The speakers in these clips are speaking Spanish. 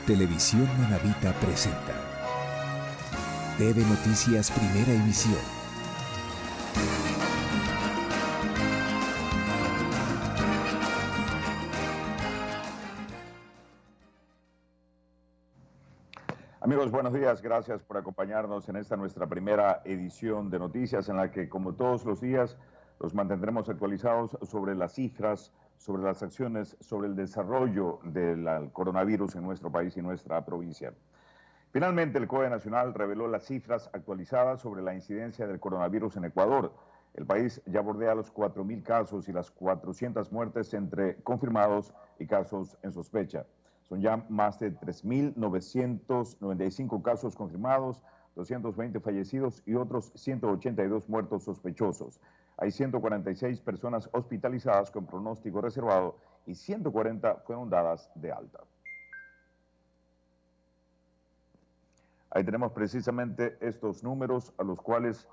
Televisión Manabita presenta TV Noticias Primera Emisión. Amigos, buenos días. Gracias por acompañarnos en esta nuestra primera edición de noticias en la que, como todos los días, los mantendremos actualizados sobre las cifras, sobre las acciones, sobre el desarrollo del coronavirus en nuestro país y nuestra provincia. Finalmente, el COE Nacional reveló las cifras actualizadas sobre la incidencia del coronavirus en Ecuador. El país ya bordea los 4.000 casos y las 400 muertes entre confirmados y casos en sospecha. Son ya más de 3.995 casos confirmados, 220 fallecidos y otros 182 muertos sospechosos. Hay 146 personas hospitalizadas con pronóstico reservado y 140 fueron dadas de alta. Ahí tenemos precisamente estos números a los cuales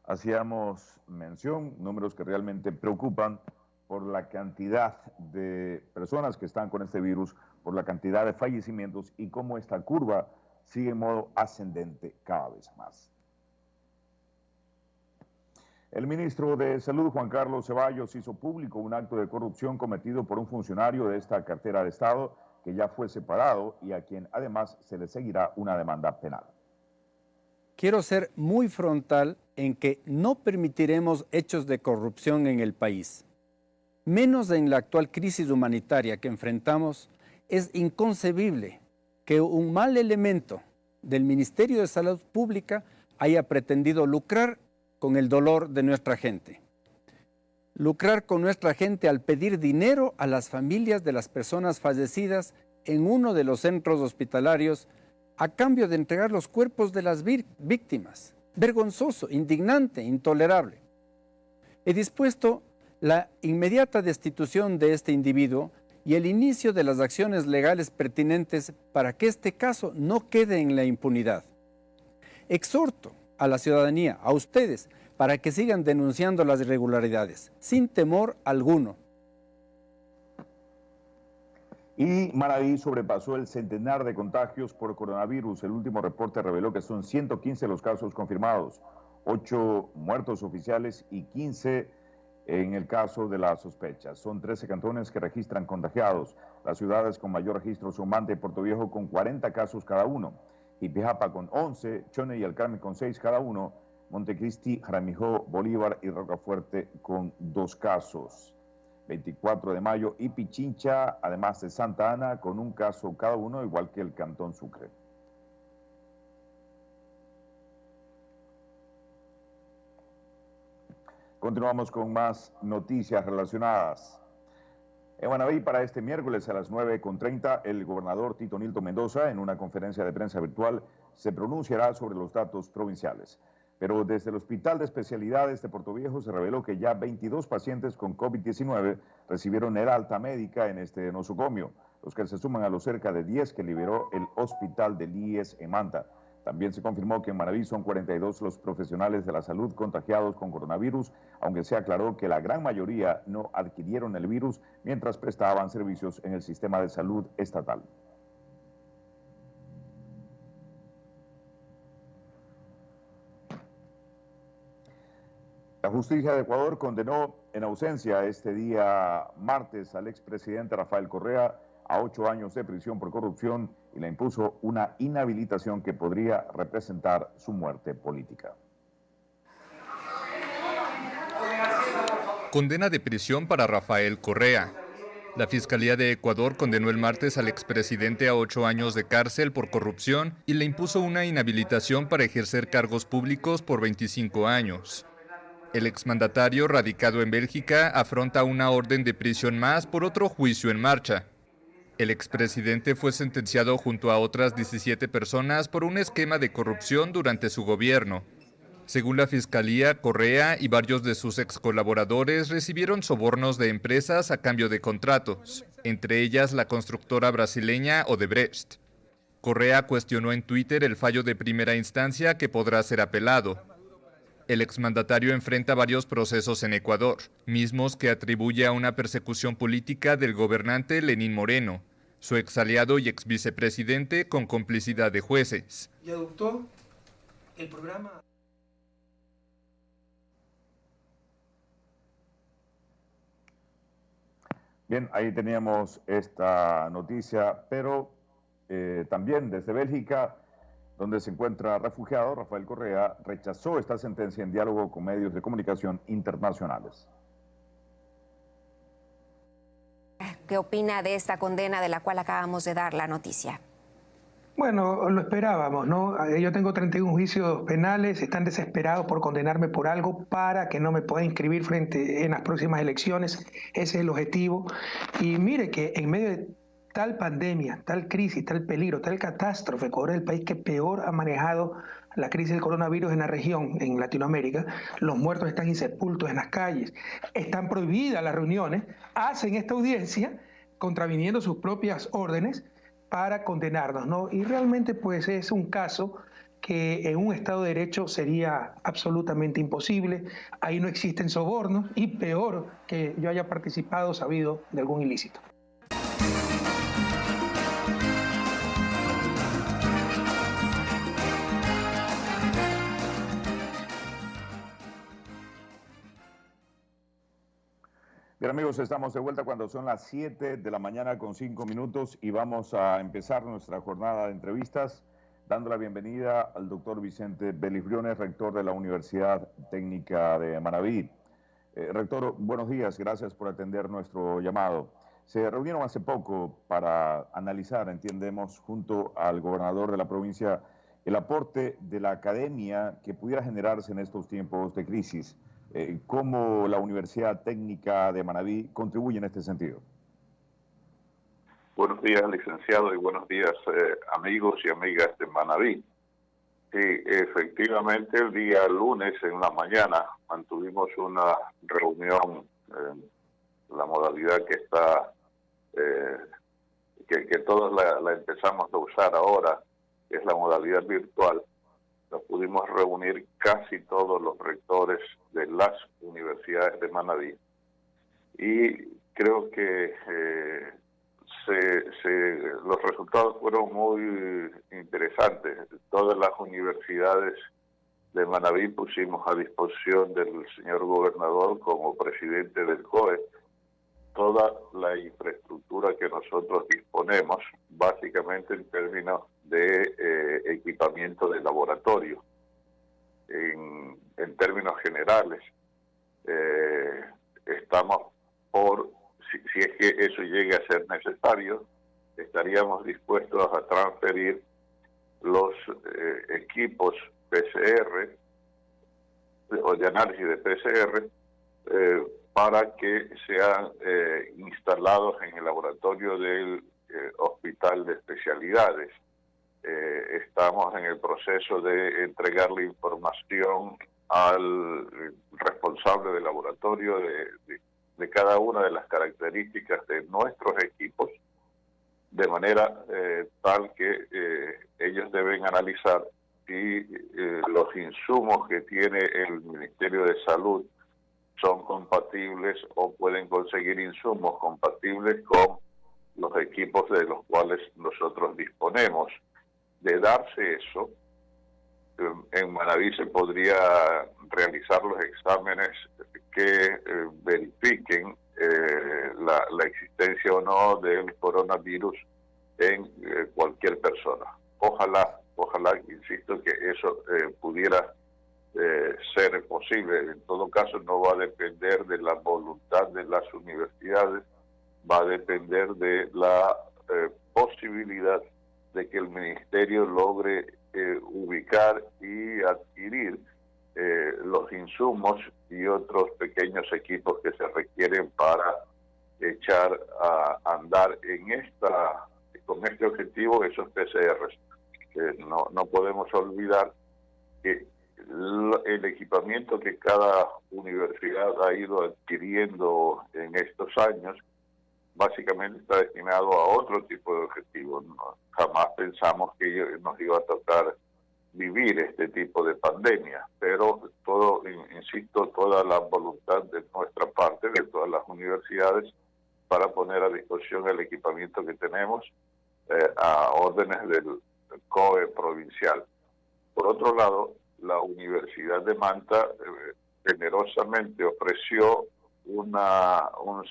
hacíamos mención, números que realmente preocupan por la cantidad de personas que están con este virus, por la cantidad de fallecimientos y cómo esta curva sigue en modo ascendente cada vez más. El ministro de Salud, Juan Carlos Ceballos, hizo público un acto de corrupción cometido por un funcionario de esta cartera de Estado que ya fue separado y a quien además se le seguirá una demanda penal. Quiero ser muy frontal en que no permitiremos hechos de corrupción en el país. Menos en la actual crisis humanitaria que enfrentamos, es inconcebible que un mal elemento del Ministerio de Salud Pública haya pretendido lucrar con el dolor de nuestra gente. Lucrar con nuestra gente al pedir dinero a las familias de las personas fallecidas en uno de los centros hospitalarios a cambio de entregar los cuerpos de las víctimas. Vergonzoso, indignante, intolerable. He dispuesto la inmediata destitución de este individuo y el inicio de las acciones legales pertinentes para que este caso no quede en la impunidad. Exhorto a la ciudadanía, a ustedes, para que sigan denunciando las irregularidades, sin temor alguno. Y Manabí sobrepasó el centenar de contagios por coronavirus. El último reporte reveló que son 115 los casos confirmados, 8 muertos oficiales y 15 en el caso de las sospechas. Son 13 cantones que registran contagiados. Las ciudades con mayor registro son Manta y Puerto Viejo con 40 casos cada uno, Jipijapa con 11, Chone y El Carmen con 6 cada uno, Montecristi, Jaramijó, Bolívar y Rocafuerte con 2 casos. 24 de mayo y Pichincha, además de Santa Ana, con 1 caso cada uno, igual que el Cantón Sucre. Continuamos con más noticias relacionadas. En Manabí, para este miércoles a las 9:30, el gobernador Tito Nilto Mendoza, en una conferencia de prensa virtual, se pronunciará sobre los datos provinciales. Pero desde el Hospital de Especialidades de Puerto Viejo se reveló que ya 22 pacientes con COVID-19 recibieron el alta médica en este nosocomio, los que se suman a los cerca de 10 que liberó el Hospital del IES en Manta. También se confirmó que en Manabí son 42 los profesionales de la salud contagiados con coronavirus, aunque se aclaró que la gran mayoría no adquirieron el virus mientras prestaban servicios en el sistema de salud estatal. La justicia de Ecuador condenó en ausencia este día martes al expresidente Rafael Correa a 8 años de prisión por corrupción y le impuso una inhabilitación que podría representar su muerte política. Condena de prisión para Rafael Correa. La Fiscalía de Ecuador condenó el martes al expresidente a 8 años de cárcel por corrupción y le impuso una inhabilitación para ejercer cargos públicos por 25 años. El exmandatario, radicado en Bélgica, afronta una orden de prisión más por otro juicio en marcha. El expresidente fue sentenciado junto a otras 17 personas por un esquema de corrupción durante su gobierno. Según la Fiscalía, Correa y varios de sus excolaboradores recibieron sobornos de empresas a cambio de contratos, entre ellas la constructora brasileña Odebrecht. Correa cuestionó en Twitter el fallo de primera instancia que podrá ser apelado. El exmandatario enfrenta varios procesos en Ecuador, mismos que atribuye a una persecución política del gobernante Lenín Moreno, Su exaliado y exvicepresidente con complicidad de jueces. Y adoptó el programa. Bien, ahí teníamos esta noticia, pero también desde Bélgica, donde se encuentra refugiado, Rafael Correa rechazó esta sentencia en diálogo con medios de comunicación internacionales. ¿Qué opina de esta condena de la cual acabamos de dar la noticia? Bueno, lo esperábamos, ¿no? Yo tengo 31 juicios penales, están desesperados por condenarme por algo para que no me pueda inscribir en las próximas elecciones. Ese es el objetivo. Y mire que en medio de tal pandemia, tal crisis, tal peligro, tal catástrofe, Ecuador es el país que peor ha manejado la crisis del coronavirus en la región, en Latinoamérica. Los muertos están insepultos en las calles, están prohibidas las reuniones, hacen esta audiencia contraviniendo sus propias órdenes para condenarnos, ¿no? Y realmente pues es un caso que en un Estado de Derecho sería absolutamente imposible. Ahí no existen sobornos y peor que yo haya participado sabido de algún ilícito. Bien amigos, estamos de vuelta cuando son las 7 de la mañana con 5 minutos y vamos a empezar nuestra jornada de entrevistas dando la bienvenida al doctor Vicente Belis Briones, rector de la Universidad Técnica de Manabí. Rector, buenos días, gracias por atender nuestro llamado. Se reunieron hace poco para analizar, entendemos, junto al gobernador de la provincia, el aporte de la academia que pudiera generarse en estos tiempos de crisis. ¿Cómo la Universidad Técnica de Manabí contribuye en este sentido? Buenos días, licenciado, y buenos días, amigos y amigas de Manabí. Sí, efectivamente, el día lunes en la mañana mantuvimos una reunión, la modalidad que está, que todos la empezamos a usar ahora, es la modalidad virtual. Nos pudimos reunir casi todos los rectores de las universidades de Manabí. Y creo que los resultados fueron muy interesantes. Todas las universidades de Manabí pusimos a disposición del señor gobernador como presidente del COE toda la infraestructura que nosotros disponemos, básicamente en términos de equipamiento de laboratorio. En términos generales, estamos por, si es que eso llegue a ser necesario, estaríamos dispuestos a transferir los equipos PCR o de análisis de PCR para que sean instalados en el laboratorio del Hospital de Especialidades. Estamos en el proceso de entregar la información al responsable del laboratorio de cada una de las características de nuestros equipos, de manera tal que ellos deben analizar si los insumos que tiene el Ministerio de Salud son compatibles o pueden conseguir insumos compatibles con los equipos de los cuales nosotros disponemos. De darse eso, en Manabí se podría realizar los exámenes que verifiquen la existencia o no del coronavirus en cualquier persona. Ojalá, insisto, que eso pudiera ser posible. En todo caso, no va a depender de la voluntad de las universidades, va a depender de la posibilidad de que el ministerio logre ubicar y adquirir los insumos y otros pequeños equipos que se requieren para echar a andar con este objetivo esos PCRs. No podemos olvidar que el equipamiento que cada universidad ha ido adquiriendo en estos años básicamente está destinado a otro tipo de objetivos. Jamás pensamos que nos iba a tocar vivir este tipo de pandemia, pero toda la voluntad de nuestra parte, de todas las universidades, para poner a disposición el equipamiento que tenemos a órdenes del COE provincial. Por otro lado, la Universidad de Manta generosamente ofreció un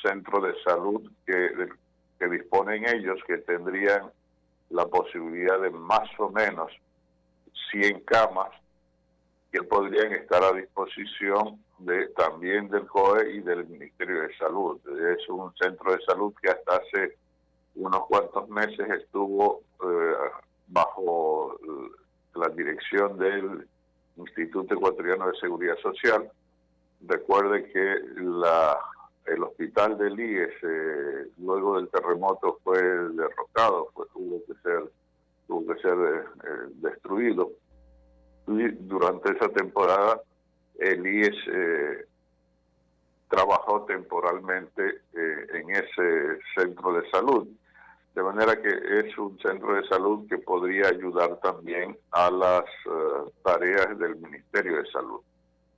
centro de salud que disponen ellos, que tendrían la posibilidad de más o menos 100 camas que podrían estar a disposición también del COE y del Ministerio de Salud. Es un centro de salud que hasta hace unos cuantos meses estuvo bajo la dirección del Instituto Ecuatoriano de Seguridad Social. Recuerde que el hospital del IES, luego del terremoto, fue derrocado, tuvo que ser destruido. Y durante esa temporada el IES trabajó temporalmente en ese centro de salud, de manera que es un centro de salud que podría ayudar también a las tareas del Ministerio de Salud.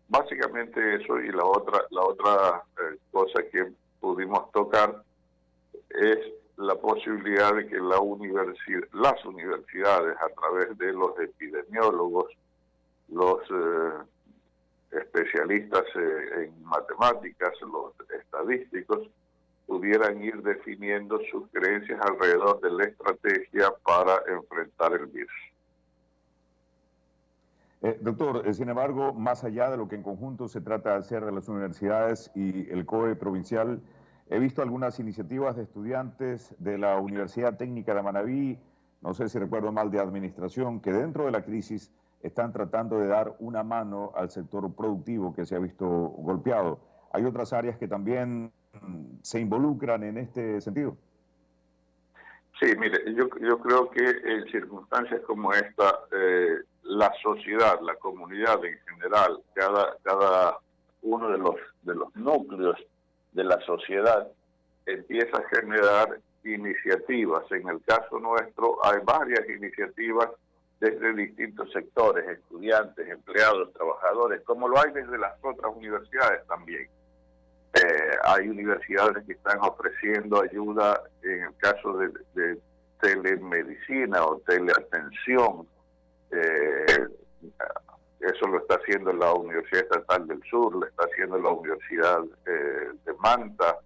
Básicamente eso, y la otra cosa que pudimos tocar es la posibilidad de que las universidades, a través de los epidemiólogos, los especialistas en matemáticas, los estadísticos, pudieran ir definiendo sus creencias alrededor de la estrategia para enfrentar el virus. Doctor, sin embargo, más allá de lo que en conjunto se trata de hacer de las universidades y el COE provincial, he visto algunas iniciativas de estudiantes de la Universidad Técnica de Manabí, no sé si recuerdo mal, de administración, que dentro de la crisis están tratando de dar una mano al sector productivo que se ha visto golpeado. ¿Hay otras áreas que también se involucran en este sentido? Sí, mire, yo creo que en circunstancias como esta, la sociedad, la comunidad en general, cada uno de los núcleos de la sociedad empieza a generar iniciativas. En el caso nuestro hay varias iniciativas desde distintos sectores, estudiantes, empleados, trabajadores, como lo hay desde las otras universidades también. Hay universidades que están ofreciendo ayuda en el caso de telemedicina o teleatención. Eso lo está haciendo la Universidad Estatal del Sur, lo está haciendo la Universidad de Manta.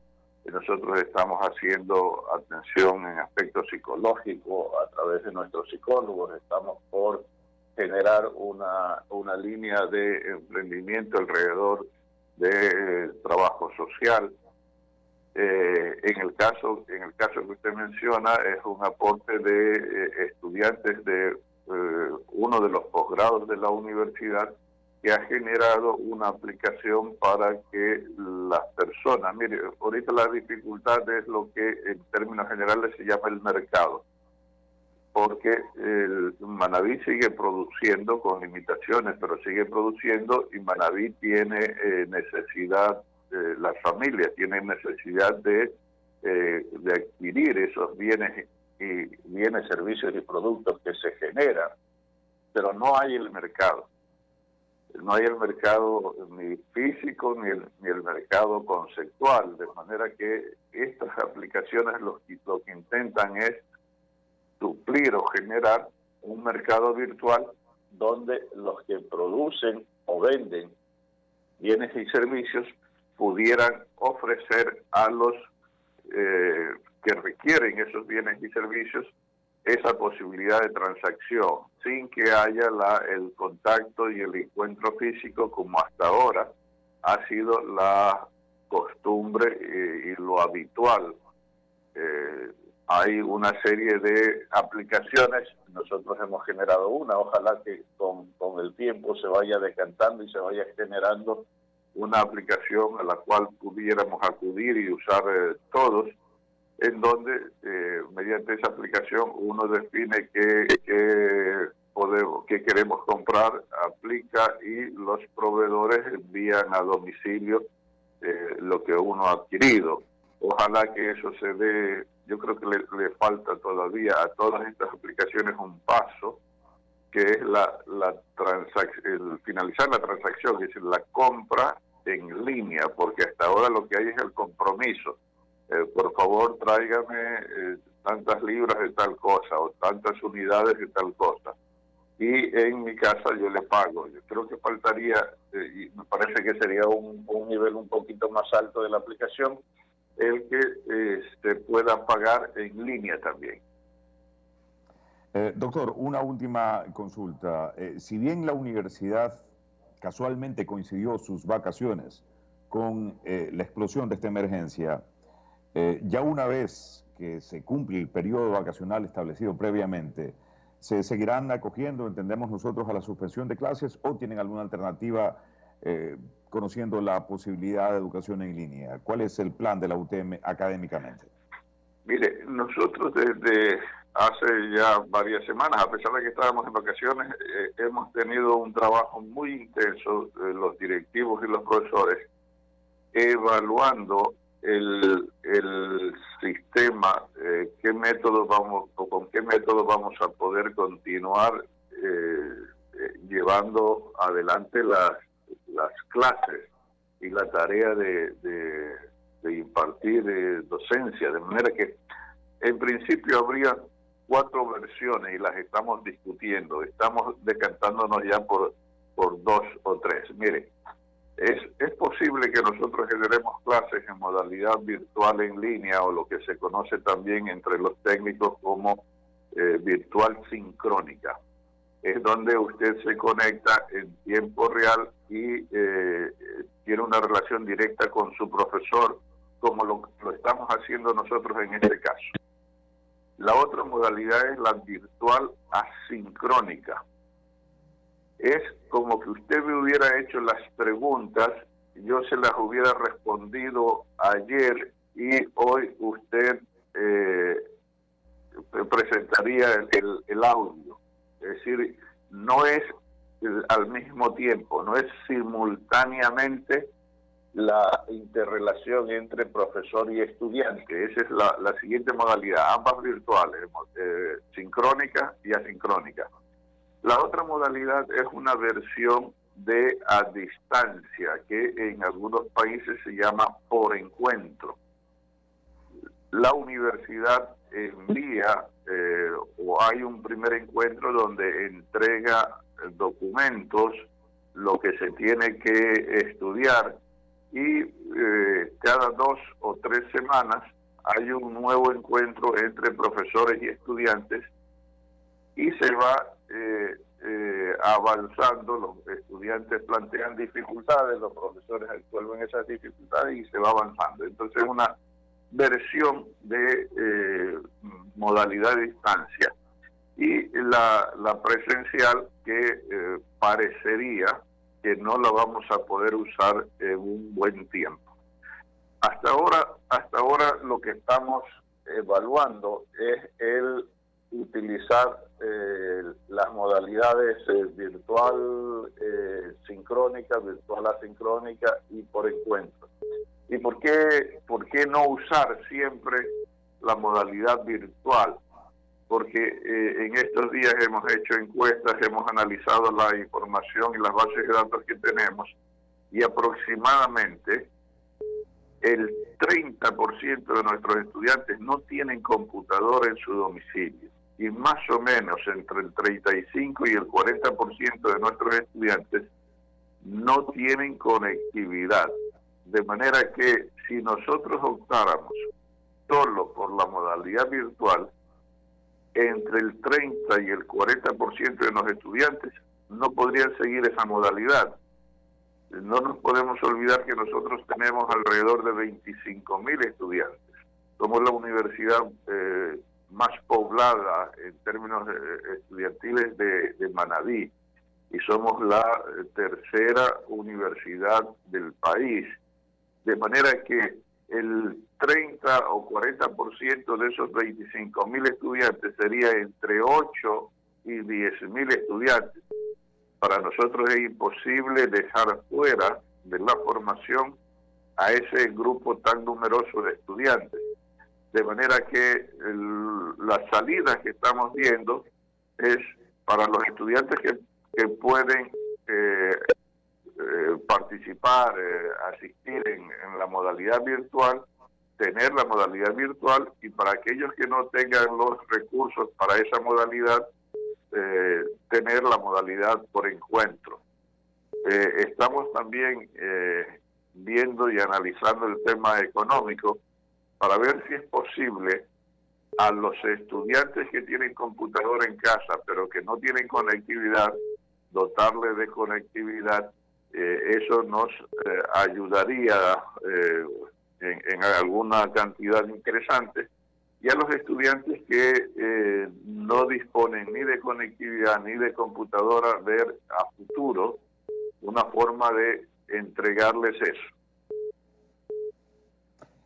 Nosotros estamos haciendo atención en aspecto psicológico a través de nuestros psicólogos. Estamos por generar una línea de emprendimiento alrededor de trabajo social. En el caso que usted menciona, es un aporte de estudiantes de uno de los posgrados de la universidad, que ha generado una aplicación para que las personas, mire, ahorita la dificultad es lo que en términos generales se llama el mercado, porque el Manabí sigue produciendo con limitaciones, pero sigue produciendo, y Manabí tiene necesidad, las familias tienen necesidad de adquirir esos bienes, servicios y productos que se generan, pero no hay el mercado. No hay el mercado ni físico ni el mercado conceptual, de manera que estas aplicaciones lo que intentan es suplir o generar un mercado virtual donde los que producen o venden bienes y servicios pudieran ofrecer a los que requieren esos bienes y servicios esa posibilidad de transacción, sin que haya el contacto y el encuentro físico como hasta ahora ha sido la costumbre y lo habitual. Hay una serie de aplicaciones, nosotros hemos generado una, ojalá que con el tiempo se vaya decantando y se vaya generando una aplicación a la cual pudiéramos acudir y usar todos, en donde mediante esa aplicación uno define qué queremos comprar, aplica y los proveedores envían a domicilio lo que uno ha adquirido. Ojalá que eso se dé. Yo creo que le falta todavía a todas estas aplicaciones un paso, que es el finalizar la transacción, es decir, la compra en línea, porque hasta ahora lo que hay es el compromiso. por favor tráigame tantas libras de tal cosa o tantas unidades de tal cosa. Y en mi casa yo le pago. Yo creo que faltaría, y me parece que sería un nivel un poquito más alto de la aplicación, el que se pueda pagar en línea también. Doctor, una última consulta. Si bien la universidad casualmente coincidió sus vacaciones con la explosión de esta emergencia, ya una vez que se cumple el periodo vacacional establecido previamente, ¿se seguirán acogiendo, entendemos nosotros, a la suspensión de clases o tienen alguna alternativa conociendo la posibilidad de educación en línea? ¿Cuál es el plan de la UTM académicamente? Mire, nosotros desde hace ya varias semanas, a pesar de que estábamos en vacaciones, hemos tenido un trabajo muy intenso, los directivos y los profesores, evaluando el sistema, qué método vamos o con qué método vamos a poder continuar llevando adelante las clases y la tarea de impartir docencia, de manera que en principio habría 4 versiones y las estamos discutiendo, estamos decantándonos ya por 2 o 3. Mire, es posible que nosotros generemos clases en modalidad virtual en línea, o lo que se conoce también entre los técnicos como virtual sincrónica. Es donde usted se conecta en tiempo real y tiene una relación directa con su profesor, como lo estamos haciendo nosotros en este caso. La otra modalidad es la virtual asincrónica. Es como que usted me hubiera hecho las preguntas, yo se las hubiera respondido ayer y hoy usted presentaría el audio. Es decir, no es al mismo tiempo, no es simultáneamente la interrelación entre profesor y estudiante. Esa es la siguiente modalidad, ambas virtuales, sincrónica y asincrónica. La otra modalidad es una versión de a distancia, que en algunos países se llama por encuentro. La universidad envía o hay un primer encuentro donde entrega documentos, lo que se tiene que estudiar, y cada 2 o 3 semanas hay un nuevo encuentro entre profesores y estudiantes y se va avanzando. Los estudiantes plantean dificultades, los profesores resuelven esas dificultades y se va avanzando. Entonces es una versión de modalidad de distancia, y la presencial que parecería que no la vamos a poder usar en un buen tiempo. Hasta ahora lo que estamos evaluando es el utilizar las modalidades virtual sincrónica, virtual asincrónica y por encuentro. ¿Y por qué no usar siempre la modalidad virtual? Porque en estos días hemos hecho encuestas, hemos analizado la información y las bases de datos que tenemos, y aproximadamente el 30% de nuestros estudiantes no tienen computadora en su domicilio, y más o menos entre el 35 y el 40% de nuestros estudiantes no tienen conectividad. De manera que si nosotros optáramos solo por la modalidad virtual, entre el 30 y el 40% de los estudiantes no podrían seguir esa modalidad. No nos podemos olvidar que nosotros tenemos alrededor de 25.000 estudiantes. Somos la universidad más poblada en términos estudiantiles de Manabí, y somos la tercera universidad del país. De manera que el 30 o 40% de esos 25.000 estudiantes sería entre 8 y 10.000 estudiantes. Para nosotros es imposible dejar fuera de la formación a ese grupo tan numeroso de estudiantes. De manera que las salidas que estamos viendo es para los estudiantes que pueden participar, asistir en la modalidad virtual, tener la modalidad virtual, y para aquellos que no tengan los recursos para esa modalidad, tener la modalidad por encuentro. Estamos también viendo y analizando el tema económico para ver si es posible a los estudiantes que tienen computadora en casa pero que no tienen conectividad, dotarle de conectividad. Eso nos ayudaría en alguna cantidad interesante, y a los estudiantes que no disponen ni de conectividad ni de computadora, ver a futuro una forma de entregarles eso.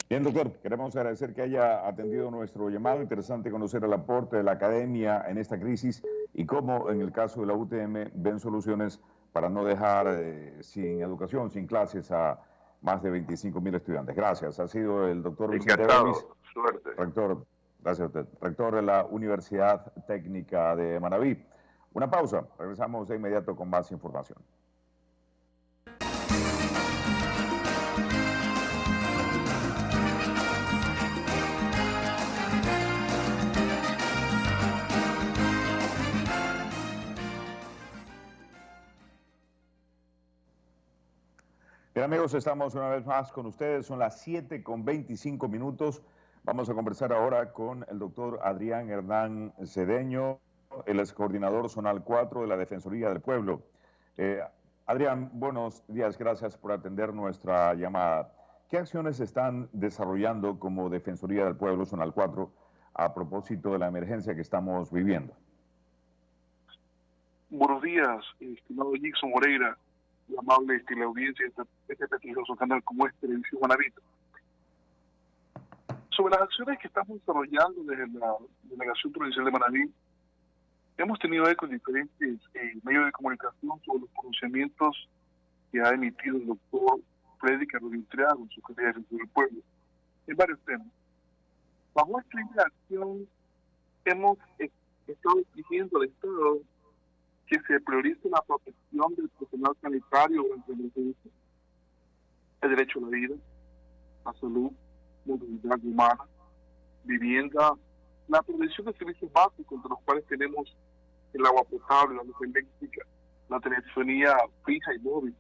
Bien, doctor, queremos agradecer que haya atendido nuestro llamado. Interesante conocer el aporte de la academia en esta crisis y cómo en el caso de la UTM ven soluciones para no dejar sin educación, sin clases a más de 25.000 estudiantes. Gracias. Ha sido el doctor Vicente Bemis, suerte. Rector, gracias a usted, rector de la Universidad Técnica de Manabí. Una pausa, regresamos de inmediato con más información. Bien, amigos, estamos una vez más con ustedes. Son las 7:25. Vamos a conversar ahora con el doctor Adrián Hernán Cedeño, el ex coordinador zonal 4 de la Defensoría del Pueblo. Adrián, buenos días, gracias por atender nuestra llamada. ¿Qué acciones están desarrollando como Defensoría del Pueblo zonal 4 a propósito de la emergencia que estamos viviendo? Buenos días, estimado Nixon Moreira, y amable audiencia de este prestigioso canal como es Televisión Manabí. Sobre las acciones que estamos desarrollando desde la Delegación Provincial de Manabí, hemos tenido eco en diferentes medios de comunicación sobre los pronunciamientos que ha emitido el doctor Freddy Carolín Triago, su Secretaría de Defensa del Pueblo, en varios temas. Bajo esta línea de acción, hemos estado exigiendo al Estado que se priorice la protección del personal sanitario durante la emergencia, el derecho a la vida, la salud, movilidad humana, vivienda, la provisión de servicios básicos, entre los cuales tenemos el agua potable, la luz eléctrica, la telefonía fija y móvil,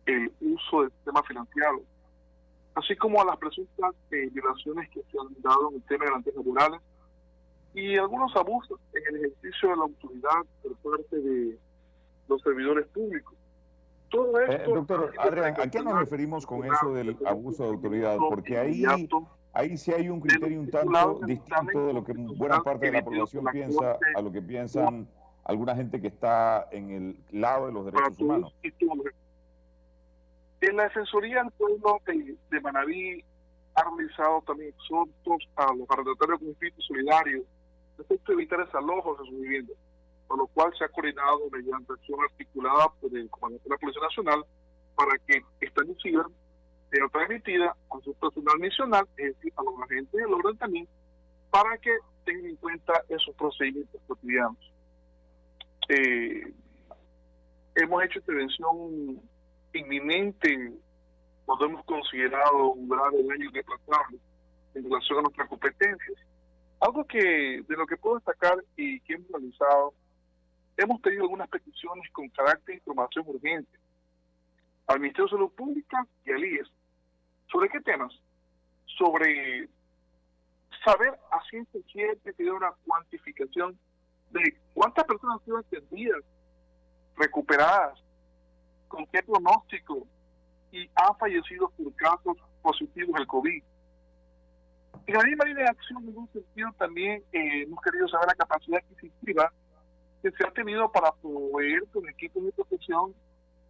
el uso del sistema financiero, así como a las presuntas violaciones que se han dado en el tema de garantías laborales y algunos abusos en el ejercicio de la autoridad por parte de los servidores públicos. Todo esto, doctor Adrián, ¿a qué nos referimos con eso del abuso de autoridad? Porque ahí sí hay un criterio un tanto distinto de lo que buena parte de la población piensa a lo que piensan alguna gente que está en el lado de los derechos humanos. En la Defensoría del Pueblo de Manabí ha realizado también exhortos a los arrendatarios con espíritu solidario respecto a evitar desalojos de sus viviendas, por lo cual se ha coordinado mediante acción articulada por el comandante de la Policía Nacional para que esta misiva sea transmitida a su personal misional, es decir, a los agentes del orden también, para que tengan en cuenta esos procedimientos cotidianos. Hemos hecho intervención inminente cuando hemos considerado un grave daño irreplazable en relación a nuestras competencias. Algo de lo que puedo destacar y que hemos realizado, hemos tenido algunas peticiones con carácter de información urgente al Ministerio de Salud Pública y al IES. ¿Sobre qué temas? Sobre saber a ciencia cierta, pedir una cuantificación de cuántas personas han sido atendidas, recuperadas, con qué pronóstico y han fallecido por casos positivos del COVID. En la misma línea de acción, en un sentido, también hemos querido saber la capacidad adquisitiva que se ha tenido para proveer con equipos de protección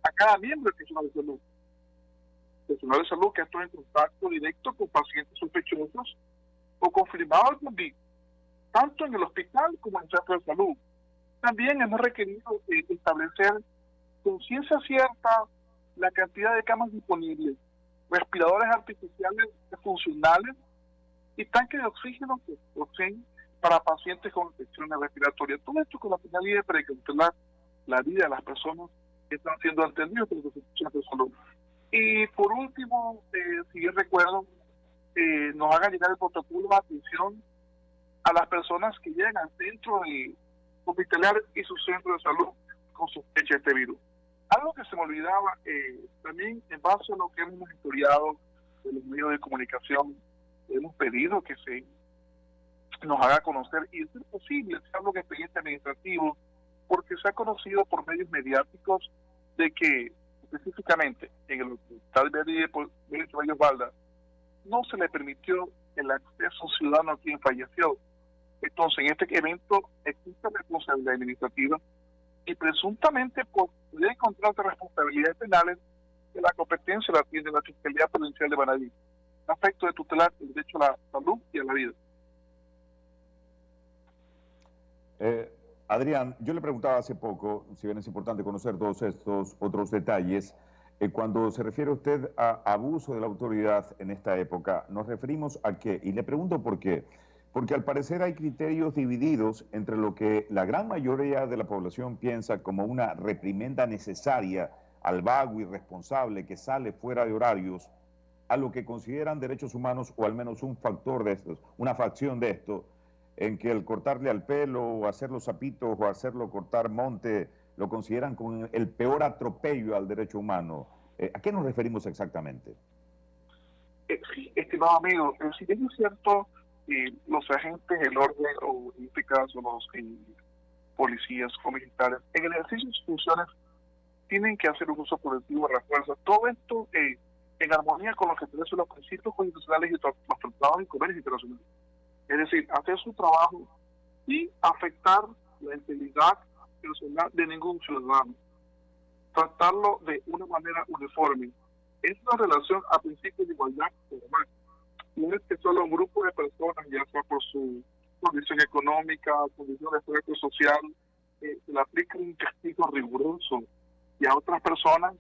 a cada miembro del personal de salud. Personal de salud que ha estado en contacto directo con pacientes sospechosos o confirmados al COVID, tanto en el hospital como en el centro de salud. También hemos requerido establecer con ciencia cierta la cantidad de camas disponibles, respiradores artificiales funcionales y tanques de oxígeno que poseen para pacientes con infecciones respiratorias. Todo esto con la finalidad de controlar la vida de las personas que están siendo atendidas por los instituciones de salud. Y por último, si bien recuerdo, nos hagan llegar el protocolo de atención a las personas que llegan al centro hospitalario y su centro de salud con sospecha de este virus. Algo que se me olvidaba, también en base a lo que hemos monitoreado de los medios de comunicación, hemos pedido que se nos haga conocer, y es posible, es algo que expediente administrativo, porque se ha conocido por medios mediáticos de que específicamente en el hospital Benito Valda no se le permitió el acceso a un ciudadano a quien falleció. Entonces, en este evento existe responsabilidad administrativa y presuntamente podría encontrarse responsabilidades penales que la competencia la tiene la Fiscalía Provincial de Manabí, afecto de tutelar el derecho a la salud y a la vida. Adrián, yo le preguntaba hace poco, si bien es importante conocer todos estos otros detalles, cuando se refiere usted a abuso de la autoridad en esta época, ¿nos referimos a qué? Y le pregunto por qué. Porque al parecer hay criterios divididos entre lo que la gran mayoría de la población piensa como una reprimenda necesaria al vago irresponsable que sale fuera de horarios, a lo que consideran derechos humanos, o al menos un factor de estos, una facción de esto, en que el cortarle al pelo, o hacerlo zapitos, o hacerlo cortar monte, lo consideran como el peor atropello al derecho humano. ¿A qué nos referimos exactamente? Sí, estimado amigo, si bien es cierto, los agentes del orden, o en este caso los policías o militares, en el ejercicio de sus funciones, tienen que hacer un uso colectivo de la fuerza. Todo esto en armonía con los que establecen los principios constitucionales y los tratados de comercio internacional. Es decir, hacer su trabajo sin afectar la integridad personal de ningún ciudadano. Tratarlo de una manera uniforme. Es una relación a principios de igualdad formal. No es que solo un grupo de personas, ya sea por su condición económica, condición de estrato social, se le aplica un castigo riguroso, y a otras personas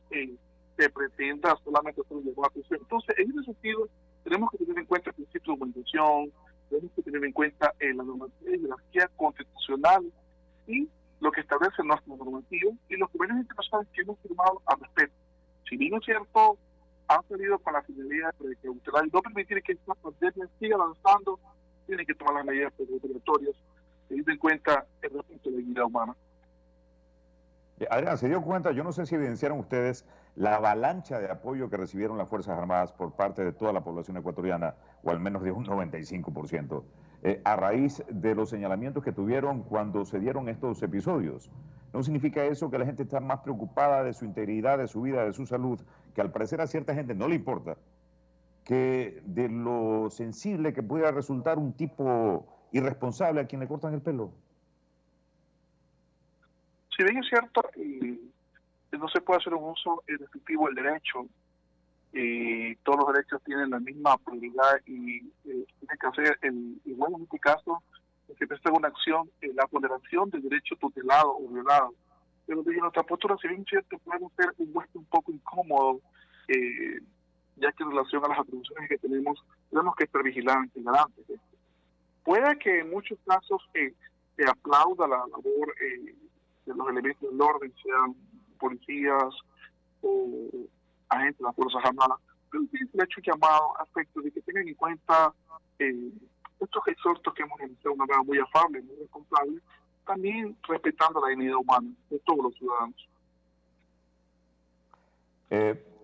se pretenda solamente hacer un debate. Entonces, en ese sentido, tenemos que tener en cuenta el principio de humanización, tenemos que tener en cuenta la normativa y jerarquía constitucional y lo que establece nuestra normativa y los convenios internacionales que hemos firmado al respecto. Si bien es cierto, han salido con la finalidad de cautelar y no permitir que esta pandemia siga avanzando, tienen que tomar las medidas precautorias teniendo en cuenta el respeto de la vida humana. Adrián, ¿se dio cuenta? Yo no sé si evidenciaron ustedes la avalancha de apoyo que recibieron las Fuerzas Armadas por parte de toda la población ecuatoriana, o al menos de un 95%, a raíz de los señalamientos que tuvieron cuando se dieron estos episodios. ¿No significa eso que la gente está más preocupada de su integridad, de su vida, de su salud, que al parecer a cierta gente no le importa, que de lo sensible que pudiera resultar un tipo irresponsable a quien le cortan el pelo? Si bien es cierto, no se puede hacer un uso efectivo del derecho, todos los derechos tienen la misma prioridad y tiene que hacer, igual en este caso, que prestar una acción en la vulneración del derecho tutelado o violado. Pero desde nuestra postura, si bien es cierto, puede ser un poco incómodo, ya que en relación a las atribuciones que tenemos que estar vigilantes, garantes. Puede que en muchos casos se aplauda la labor de los elementos del orden, sean policías o agentes de las Fuerzas Armadas, pero sí se le ha hecho llamado a aspectos de que tengan en cuenta estos exhortos que hemos realizado de una manera muy afable, muy responsable, también respetando la dignidad humana de todos los ciudadanos.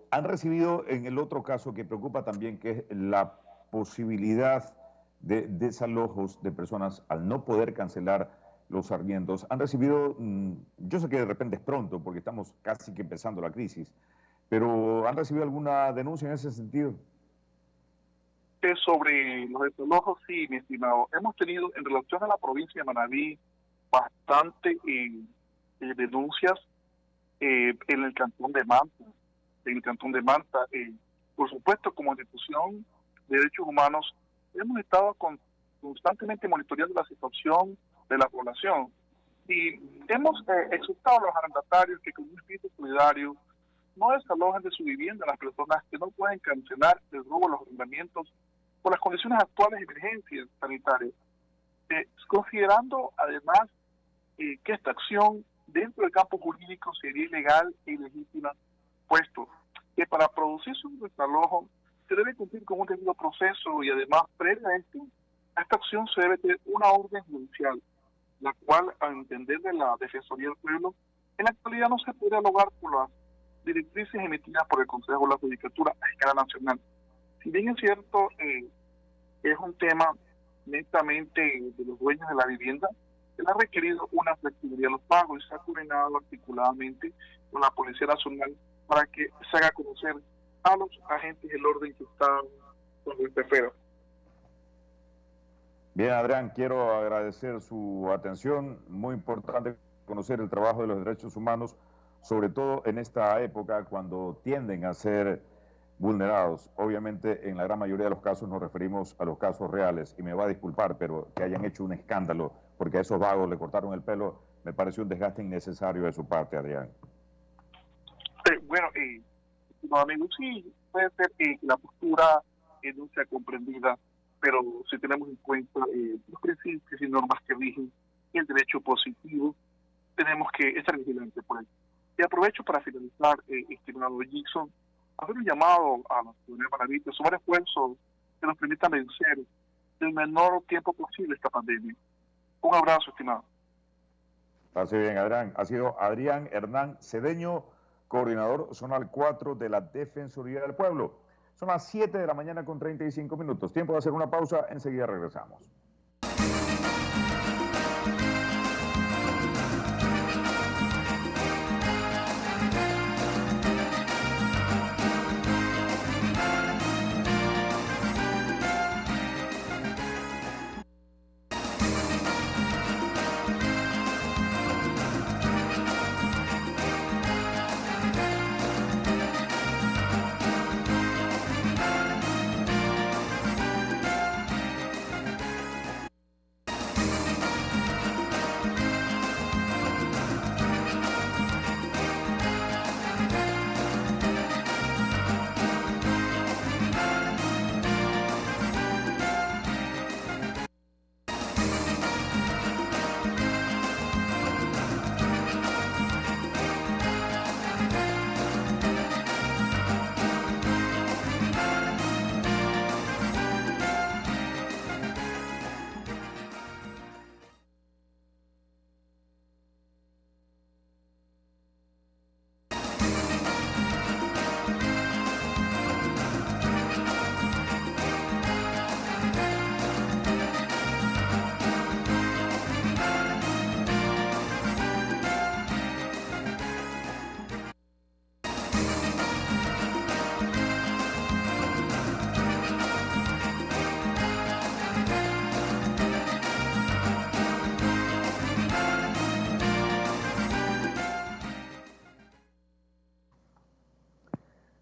Han recibido, en el otro caso que preocupa también, que es la posibilidad de desalojos de personas al no poder cancelar los arriendos, han recibido, yo sé que de repente es pronto porque estamos casi que empezando la crisis, pero ¿han recibido alguna denuncia en ese sentido? Sobre los desalojos, sí, mi estimado. Hemos tenido en relación a la provincia de Manabí bastante denuncias en el cantón de Manta. En el cantón de Manta, por supuesto, como institución de derechos humanos, hemos estado constantemente monitoreando la situación de la población y hemos exhortado a los arrendatarios que con un espíritu solidario no desalojen de su vivienda a las personas que no pueden cancelar el robo de los arrendamientos por las condiciones actuales de emergencia sanitaria, considerando además que esta acción dentro del campo jurídico sería ilegal e ilegítima, puesto que para producirse un desalojo se debe cumplir con un debido proceso y además, previa a esta acción se debe tener una orden judicial, la cual, a entender de la Defensoría del Pueblo, en la actualidad no se puede lograr por las directrices emitidas por el Consejo de la Judicatura a escala nacional. Si bien es cierto, es un tema netamente de los dueños de la vivienda, se le ha requerido una flexibilidad de los pagos y se ha coordinado articuladamente con la Policía Nacional para que se haga conocer a los agentes del orden que están con el esfera. Bien, Adrián, quiero agradecer su atención. Muy importante conocer el trabajo de los derechos humanos, sobre todo en esta época cuando tienden a ser vulnerados. Obviamente, en la gran mayoría de los casos nos referimos a los casos reales, y me va a disculpar, pero que hayan hecho un escándalo porque a esos vagos le cortaron el pelo, me pareció un desgaste innecesario de su parte, Adrián. Bueno, amigo, sí, puede ser que la postura no sea comprendida, pero si tenemos en cuenta los principios y normas que rigen el derecho positivo, tenemos que estar vigilantes por ello. Y aprovecho para finalizar, estimado Jackson, hacer un llamado a la ciudadanía manabita, sumar esfuerzos que nos permitan vencer en el menor tiempo posible esta pandemia. Un abrazo, estimado. Pase bien, Adrián. Ha sido Adrián Hernán Cedeño, coordinador zonal 4 de la Defensoría del Pueblo. Son las 7 de la mañana con 35 minutos. Tiempo de hacer una pausa, enseguida regresamos.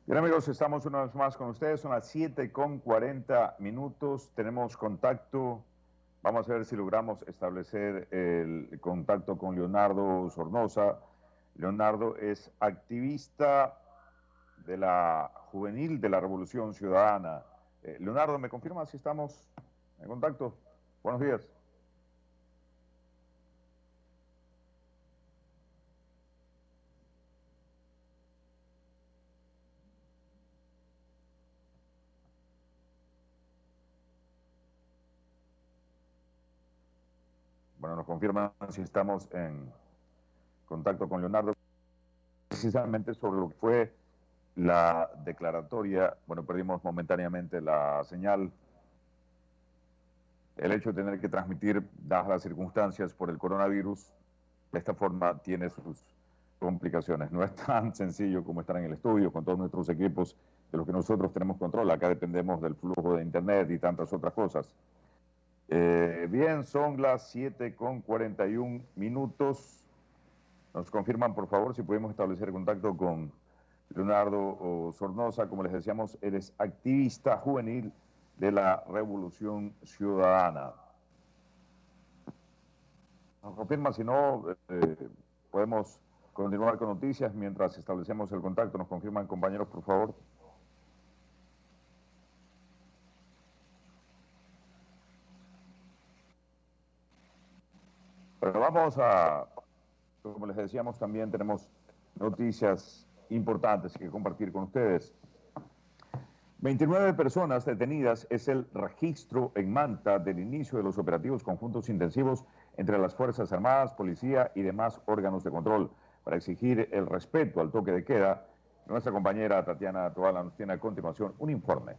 Bien, amigos, estamos una vez más con ustedes. Son las 7:40. Tenemos contacto. Vamos a ver si logramos establecer el contacto con Leonardo Sornosa. Leonardo es activista de la Juvenil de la Revolución Ciudadana. Leonardo, ¿me confirma si estamos en contacto? Buenos días. Bueno, nos confirman si estamos en contacto con Leonardo, precisamente sobre lo que fue la declaratoria. Bueno, perdimos momentáneamente la señal. El hecho de tener que transmitir, dadas las circunstancias por el coronavirus, de esta forma tiene sus complicaciones. No es tan sencillo como estar en el estudio con todos nuestros equipos de los que nosotros tenemos control. Acá dependemos del flujo de internet y tantas otras cosas. Bien, son las 7:41. Nos confirman, por favor, si podemos establecer contacto con Leonardo Sornosa. Como les decíamos, él es activista juvenil de la Revolución Ciudadana. Nos confirman, si no, podemos continuar con noticias mientras establecemos el contacto. Nos confirman, compañeros, por favor. Pero vamos a, como les decíamos, también tenemos noticias importantes que compartir con ustedes. 29 personas detenidas es el registro en Manta del inicio de los operativos conjuntos intensivos entre las Fuerzas Armadas, Policía y demás órganos de control para exigir el respeto al toque de queda. Nuestra compañera Tatiana Toala nos tiene a continuación un informe.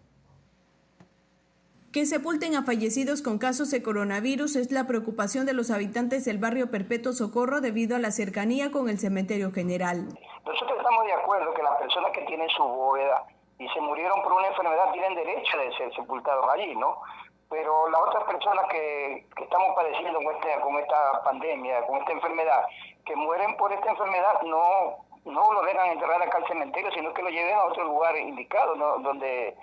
Que sepulten a fallecidos con casos de coronavirus es la preocupación de los habitantes del barrio Perpetuo Socorro debido a la cercanía con el cementerio general. Nosotros estamos de acuerdo que las personas que tienen su bóveda y se murieron por una enfermedad tienen derecho de ser sepultados allí, ¿no? Pero las otras personas que estamos padeciendo con esta pandemia, con esta enfermedad, que mueren por esta enfermedad, no lo dejan enterrar acá al cementerio, sino que lo lleven a otro lugar indicado, ¿no? donde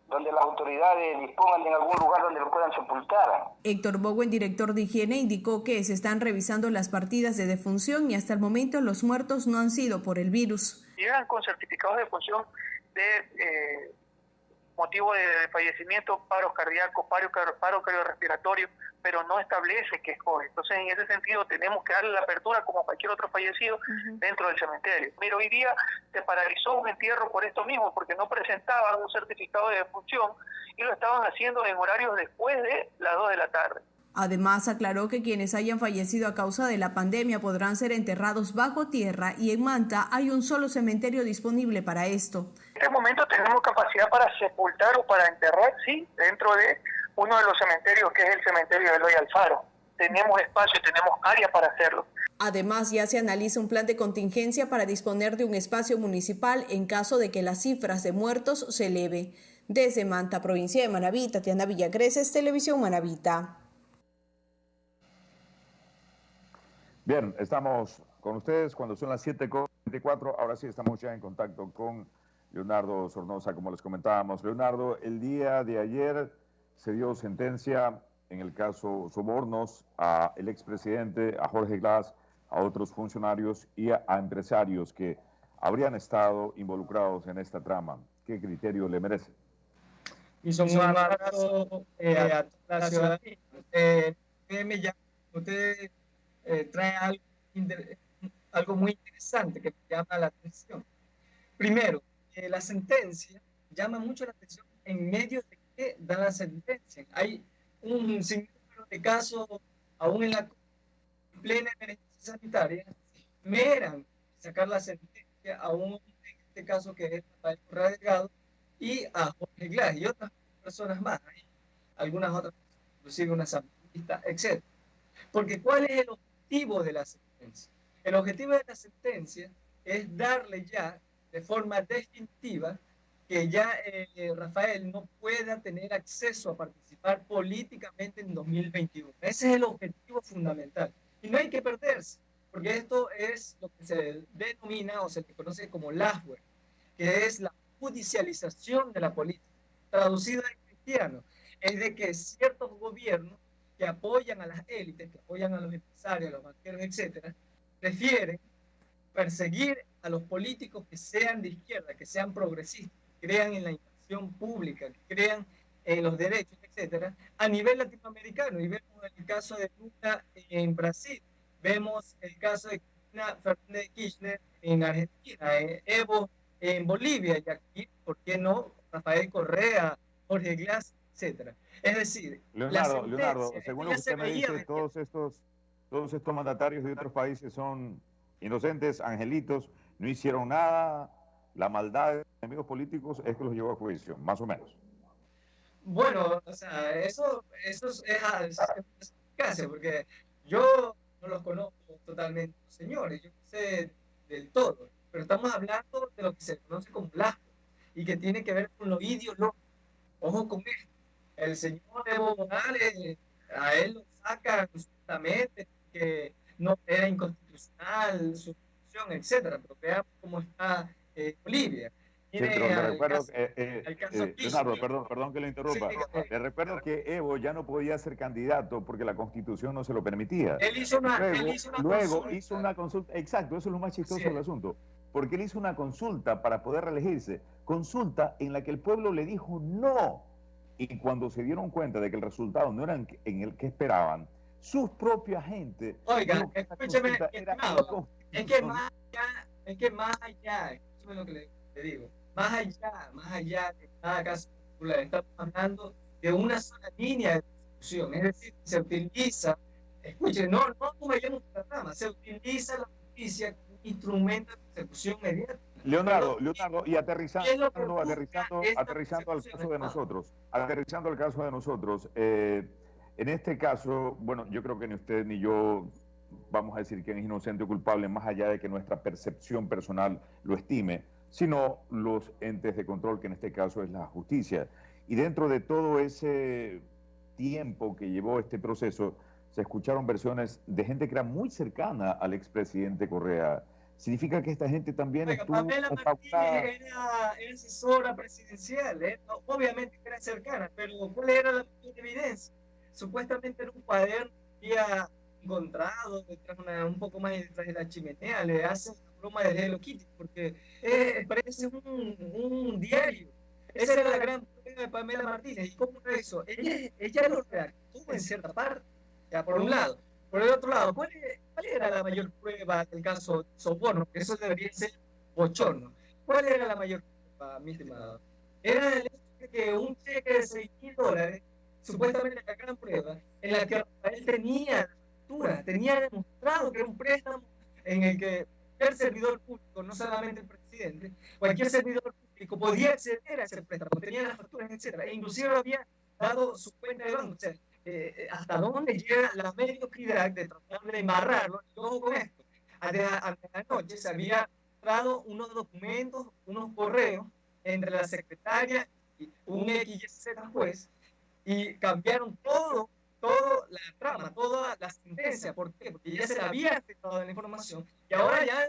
las autoridades dispongan de algún lugar donde lo puedan sepultar. Héctor Bowen, director de higiene, indicó que se están revisando las partidas de defunción y hasta el momento los muertos no han sido por el virus. Llegan con certificados de defunción de motivo de fallecimiento, paro cardíaco, paro cardiorrespiratorio, pero no establece que es COVID. Entonces, en ese sentido, tenemos que darle la apertura como cualquier otro fallecido dentro del cementerio. Pero hoy día se paralizó un entierro por esto mismo, porque no presentaban un certificado de defunción y lo estaban haciendo en horarios después de las 2 de la tarde. Además, aclaró que quienes hayan fallecido a causa de la pandemia podrán ser enterrados bajo tierra y en Manta hay un solo cementerio disponible para esto. En este momento tenemos capacidad para sepultar o para enterrar, sí, dentro de uno de los cementerios que es el cementerio de Eloy Alfaro. Tenemos espacio, tenemos área para hacerlo. Además, ya se analiza un plan de contingencia para disponer de un espacio municipal en caso de que las cifras de muertos se eleve. Desde Manta, provincia de Manabí, Tatiana Villagreses, Televisión Manabita. Bien, estamos con ustedes cuando son las 7:24. Ahora sí estamos ya en contacto con Leonardo Sornosa, como les comentábamos. Leonardo, el día de ayer se dio sentencia en el caso Sobornos al expresidente, a Jorge Glass, a otros funcionarios y a empresarios que habrían estado involucrados en esta trama. ¿Qué criterio le merece? Hizo un abrazo a toda la ciudadanía. Usted trae algo muy interesante que me llama la atención. Primero, la sentencia llama mucho la atención en medio de que da la sentencia. Hay un sinnúmero de casos, aún en la plena emergencia sanitaria, esperan sacar la sentencia, aún en este caso que es Rafael Correa Delgado y a Jorge Glass y otras personas más, algunas otras, inclusive una asambleísta, etc. Porque ¿cuál es el objetivo de la sentencia? El objetivo de la sentencia es darle ya de forma definitiva que ya Rafael no pueda tener acceso a participar políticamente en 2021. Ese es el objetivo fundamental. Y no hay que perderse, porque esto es lo que se denomina o se le conoce como lawfare, que es la judicialización de la política. Traducido en cristiano, es de que ciertos gobiernos que apoyan a las élites, que apoyan a los empresarios, a los banqueros, etcétera, prefieren perseguir a los políticos que sean de izquierda, que sean progresistas, que crean en la inversión pública, que crean en los derechos, etcétera, a nivel latinoamericano. Y vemos el caso de Lula en Brasil, vemos el caso de Cristina Fernández de Kirchner en Argentina, Evo en Bolivia, y aquí, ¿por qué no? Rafael Correa, Jorge Glass, etcétera. Es decir, Leonardo, según lo que usted me dice, todos estos mandatarios de otros países son inocentes, angelitos, no hicieron nada, la maldad de los enemigos políticos es que los llevó a juicio, más o menos. Bueno, o sea, eso es casi, porque yo no los conozco totalmente, señores, yo no sé del todo, pero estamos hablando de lo que se conoce como lawfare y que tiene que ver con lo ideológico. Ojo con esto. El señor Evo Morales, a él lo sacan justamente que no era inconstitucional su función, etcétera, pero veamos cómo está Bolivia. Sí, pero le recuerdo Leonardo, perdón que lo interrumpa. Sí, le recuerdo que Evo ya no podía ser candidato porque la Constitución no se lo permitía. Él hizo una consulta. Exacto, eso es lo más chistoso del asunto. Porque él hizo una consulta para poder reelegirse. Consulta en la que el pueblo le dijo no. Y cuando se dieron cuenta de que el resultado no era en el que esperaban, sus propias gente... Oiga, escúcheme, estimado, es que más allá, escúcheme lo que le digo, más allá de cada caso particular, estamos hablando de una sola línea de persecución, es decir, se utiliza, escuchen, no vayamos por la rama, se utiliza la justicia como instrumento de persecución mediática. Leonardo, y aterrizando al caso de nosotros, en este caso, bueno, yo creo que ni usted ni yo vamos a decir quién es inocente o culpable, más allá de que nuestra percepción personal lo estime, sino los entes de control, que en este caso es la justicia. Y dentro de todo ese tiempo que llevó este proceso, se escucharon versiones de gente que era muy cercana al expresidente Correa. ¿Significa que esta gente también estuvo Pamela Martínez era asesora presidencial, obviamente que era cercana, pero ¿cuál era la evidencia? Supuestamente era un cuaderno que había encontrado detrás un poco más detrás de la chimenea, le hacen la broma de Hello Kitty, porque parece un diario. Esa era la gran prueba de Pamela Martínez. ¿Y cómo era eso? Ella lo redactó en cierta parte, ya por un lado. Por el otro lado, ¿cuál era la mayor prueba del caso de soborno? Porque eso debería ser bochorno. ¿Cuál era la mayor prueba, mi estimado? Era el hecho de que un cheque de $6,000, supuestamente la gran prueba, en la que Rafael tenía factura, tenía demostrado que era un préstamo en el que cualquier servidor público, no solamente el presidente, cualquier servidor público podía acceder a ese préstamo, tenía las facturas, etc. E inclusive había dado su cuenta de banco. O sea, hasta dónde llega la mediocridad de tratar de embarrarlo. Y ojo con esto, ante la noche se había dado unos documentos, unos correos entre la secretaria y un XYZ juez, y cambiaron todo la trama, toda la sentencia. ¿Por qué? Porque ya se le había afectado la información, y ahora ya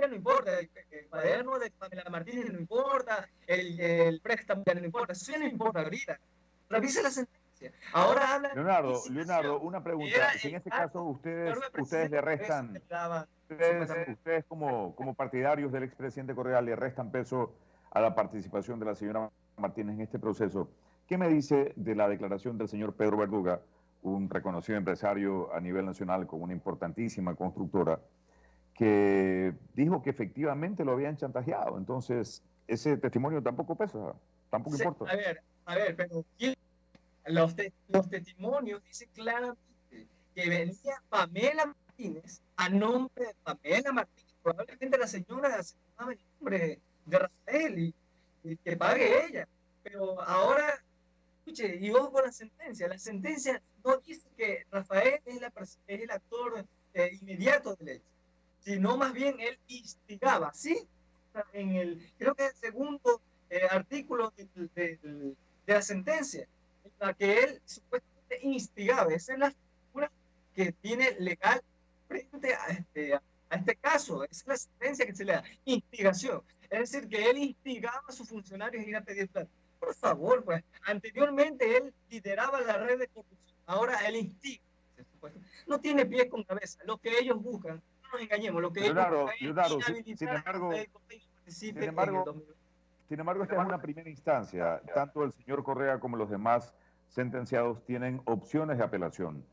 no importa, el cuaderno de Pamela Martínez no importa, el préstamo ya no importa, eso ya no importa ahorita. Revisa la sentencia. Ahora habla... Leonardo, una pregunta. Si en este caso ustedes le restan, ustedes como partidarios del expresidente Correa le restan peso a la participación de la señora Martínez en este proceso, ¿qué me dice de la declaración del señor Pedro Verduga, un reconocido empresario a nivel nacional con una importantísima constructora, que dijo que efectivamente lo habían chantajeado? Entonces, ese testimonio tampoco pesa, tampoco importa. A ver, pero los testimonios dicen claramente que venía Pamela Martínez a nombre de Pamela Martínez. Probablemente la señora se llamaba el nombre de Rafael y que pague ella. Pero ahora, escuche, y ojo con la sentencia. La sentencia no dice que Rafael es el actor inmediato del hecho, sino más bien él instigaba, ¿sí? Creo que el segundo artículo de la sentencia, en la que él supuestamente instigaba. Esa es la figura que tiene legal frente a este caso. Esa es la sentencia que se le da, instigación. Es decir, que él instigaba a sus funcionarios a ir a pedir plata. Por favor, pues, anteriormente él lideraba la red de corrupción, ahora él instiga. No tiene pies con cabeza. Lo que ellos buscan, no nos engañemos, lo que ellos buscan es inhabilitar Sin embargo, esta es una primera instancia. Tanto el señor Correa como los demás sentenciados tienen opciones de apelación.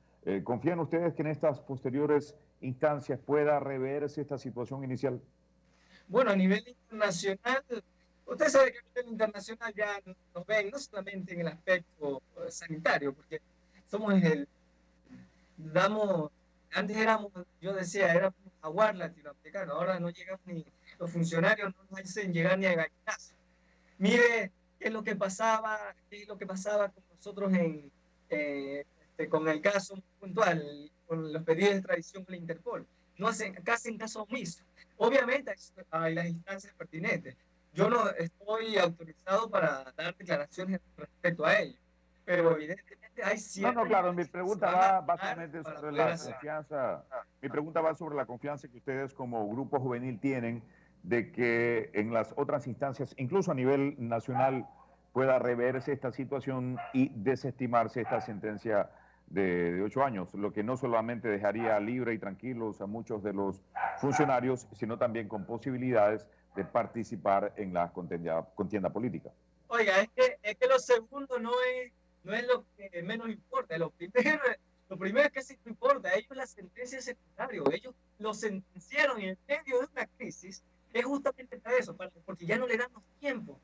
¿Confían ustedes que en estas posteriores instancias pueda reverse esta situación inicial? Bueno, a nivel internacional, usted sabe que a nivel internacional ya nos ven no solamente en el aspecto sanitario, porque antes éramos, yo decía, éramos un jaguar latinoamericano, ahora no llegamos ni, los funcionarios no nos hacen llegar ni a gallinazo. Mire qué es lo que pasaba con nosotros con el caso puntual, con los pedidos de extradición con la Interpol. No hacen caso omiso. Obviamente hay las instancias pertinentes. Yo no estoy autorizado para dar declaraciones respecto a ello, pero evidentemente hay ciertas... claro, mi pregunta va básicamente sobre la confianza. Mi pregunta va sobre la confianza que ustedes como grupo juvenil tienen de que en las otras instancias, incluso a nivel nacional, pueda reverse esta situación y desestimarse esta sentencia de 8 años, lo que no solamente dejaría libre y tranquilos a muchos de los funcionarios, sino también con posibilidades de participar en la contienda política. Oiga, es que lo segundo no es lo que menos importa. Lo primero es que sí importa. Ellos la sentencia es secundario. Ellos lo sentenciaron y en medio de una crisis es justamente para eso, porque ya no le damos tiempo.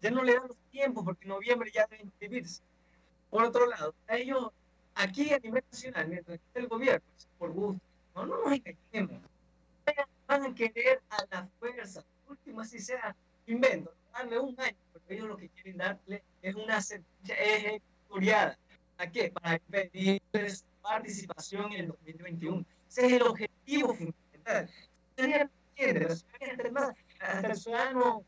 ya no le dan los tiempos porque en noviembre ya deben inscribirse. Por otro lado, a ellos, aquí a nivel nacional, mientras que el gobierno, por gusto, no nos engañemos, van a querer a la fuerza, último así sea, invento, darle un año, porque ellos lo que quieren darle es una sentencia ejecutoriada. ¿Para qué? Para impedir su participación en el 2021. Ese es el objetivo fundamental. La ciudadanía no entiende, la ciudadanía hasta el ciudadano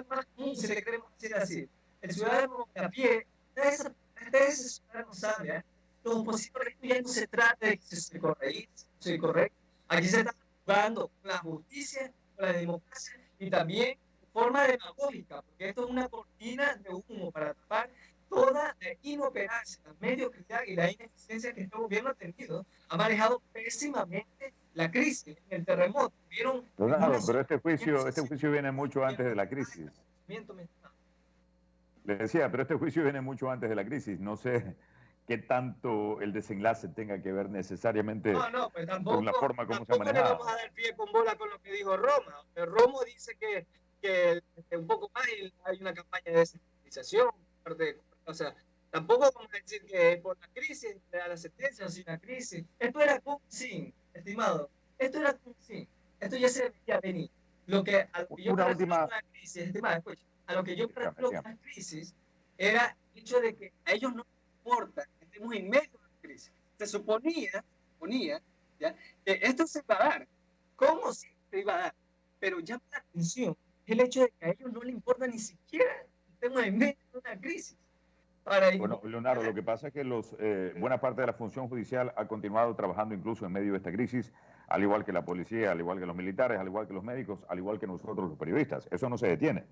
más común, si le queremos decir así, el ciudadano de a pie, hasta ese ciudadano sabe, ¿eh? Los opositores ya no se trata de que se correcto, aquí se está jugando con la justicia, con la democracia y también de forma demagógica, porque esto es una cortina de humo para tapar toda la inoperancia, la mediocridad y la ineficiencia que este gobierno ha tenido. Ha manejado pésimamente la crisis, el terremoto. Leonardo, pero este juicio viene mucho antes de la crisis. Le decía, pero este juicio viene mucho antes de la crisis. No sé qué tanto el desenlace tenga que ver necesariamente pues tampoco, con la forma como se ha manejado. Le vamos a dar pie con bola con lo que dijo Roma. Romo dice que un poco más hay una campaña de sensibilización. O sea, tampoco vamos a decir que por la crisis, la sentencia o sin la crisis. Esto era cum sin, estimado. Esto era cum sin. Esto ya se veía venir. Lo que a lo que yo me refiero con la crisis, estimado, escucha, a lo que yo me refiero con la crisis era el hecho de que a ellos no les importa que estemos en medio de la crisis. Se suponía ¿ya? Que esto se iba a dar. ¿Cómo se iba a dar? Pero llama la atención el hecho de que a ellos no les importa ni siquiera que estemos en medio de una crisis. Bueno, Leonardo, lo que pasa es que buena parte de la función judicial ha continuado trabajando incluso en medio de esta crisis, al igual que la policía, al igual que los militares, al igual que los médicos, al igual que nosotros los periodistas. Eso no se detiene.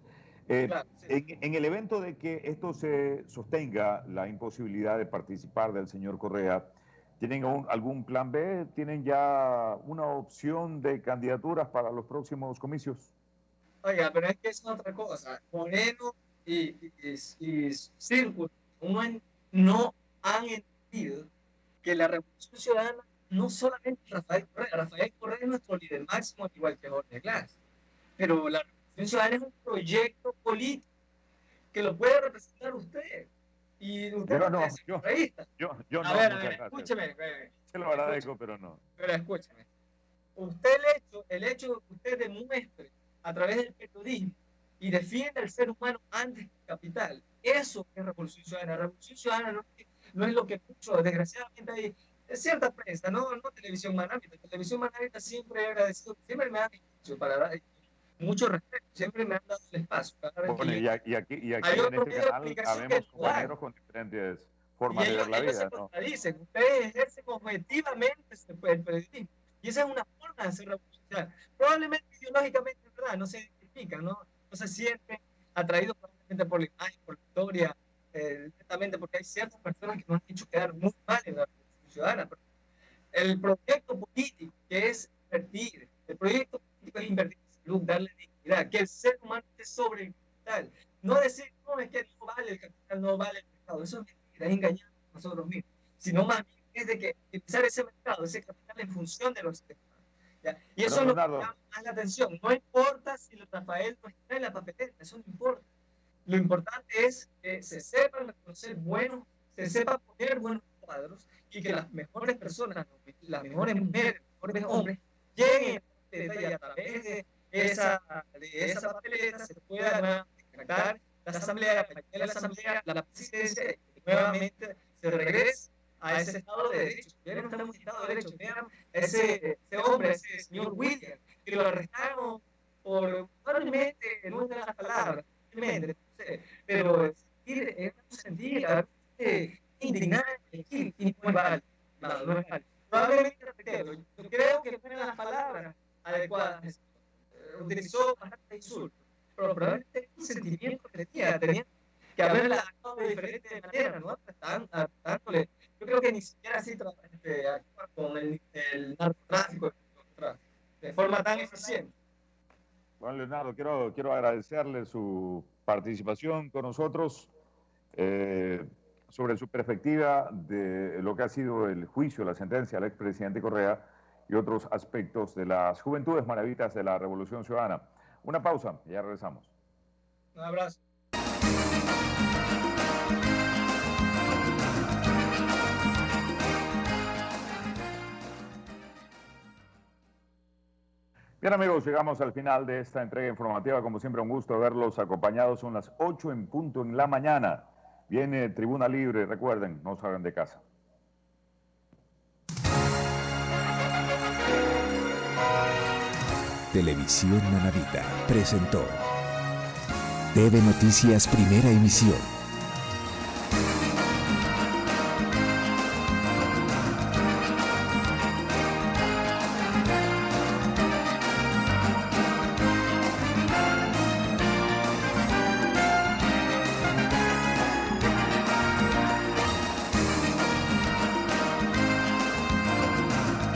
Claro, sí. En el evento de que esto se sostenga, la imposibilidad de participar del señor Correa, ¿tienen algún plan B? ¿Tienen ya una opción de candidaturas para los próximos comicios? Oiga, pero es que es otra cosa. Moreno y Círculo no han entendido que la Revolución Ciudadana no solamente Rafael Correa es nuestro líder máximo, al igual que Jorge Glass, pero la Revolución Ciudadana es un proyecto político que lo puede representar usted. Y usted yo no. A ver, escúcheme. Se lo agradezco, pero no. Pero escúcheme. Usted el hecho de que usted demuestre a través del periodismo y defienda al ser humano antes que el capital, eso es Revolución Ciudadana. La Revolución Ciudadana no es lo que mucho, desgraciadamente, hay cierta prensa, no Televisión Manavita. Televisión Manavita siempre he agradecido, siempre me han espacio para dar mucho respeto, siempre me han dado el espacio. Bueno, y aquí en este canal habemos compañeros con diferentes formas de ver la vida, ¿no? Ustedes ejercen objetivamente el periodismo, y esa es una forma de hacer revolución ciudadana. Probablemente ideológicamente, ¿verdad? No se identifican, no se sienten atraídos probablemente por la imagen, por la historia, directamente porque hay ciertas personas que nos han hecho quedar muy mal en la Revolución Ciudadana. Pero el proyecto político que es invertir, el proyecto político es invertir en salud, darle dignidad, que el ser humano esté sobre el capital. No decir, no, es que no vale el capital, no vale el mercado. Eso es mentira, es engañar a nosotros mismos. Sino más bien es de que utilizar ese mercado, ese capital en función de los estados. ¿Ya? Y eso es lo que llama más la atención. No importa si Rafael no está en la papeleta, eso no importa. Lo importante es que se sepan reconocer buenos, se sepa poner buenos cuadros y que las mejores personas, las mejores mujeres, los mejores hombres, lleguen y a través de esa papeleta se pueda decretar la asamblea, la presidencia, y nuevamente se regrese a ese Estado de Derecho. Ya no estamos en Estado de Derecho. Vean ese hombre, ese señor William, que lo arrestaron por probablemente no es de las palabras, pero sentir indignante y no es válido. No es válido. Probablemente, yo creo que no eran las palabras adecuadas. Utilizó bastante insultos, pero probablemente un sentimiento que tenía que haberla actuado de diferente manera, ¿no? Dándole, yo creo que ni siquiera así actuar con el narcotráfico de forma tan eficiente. Bueno, Leonardo, quiero agradecerle su participación con nosotros sobre su perspectiva de lo que ha sido el juicio, la sentencia al expresidente Correa y otros aspectos de las juventudes maravitas de la Revolución Ciudadana. Una pausa y ya regresamos. Un abrazo. Bien, amigos, llegamos al final de esta entrega informativa. Como siempre, un gusto verlos acompañados. Son las 8 en punto en la mañana. Viene Tribuna Libre. Recuerden, no salgan de casa. Televisión Manabita presentó TV Noticias Primera Emisión.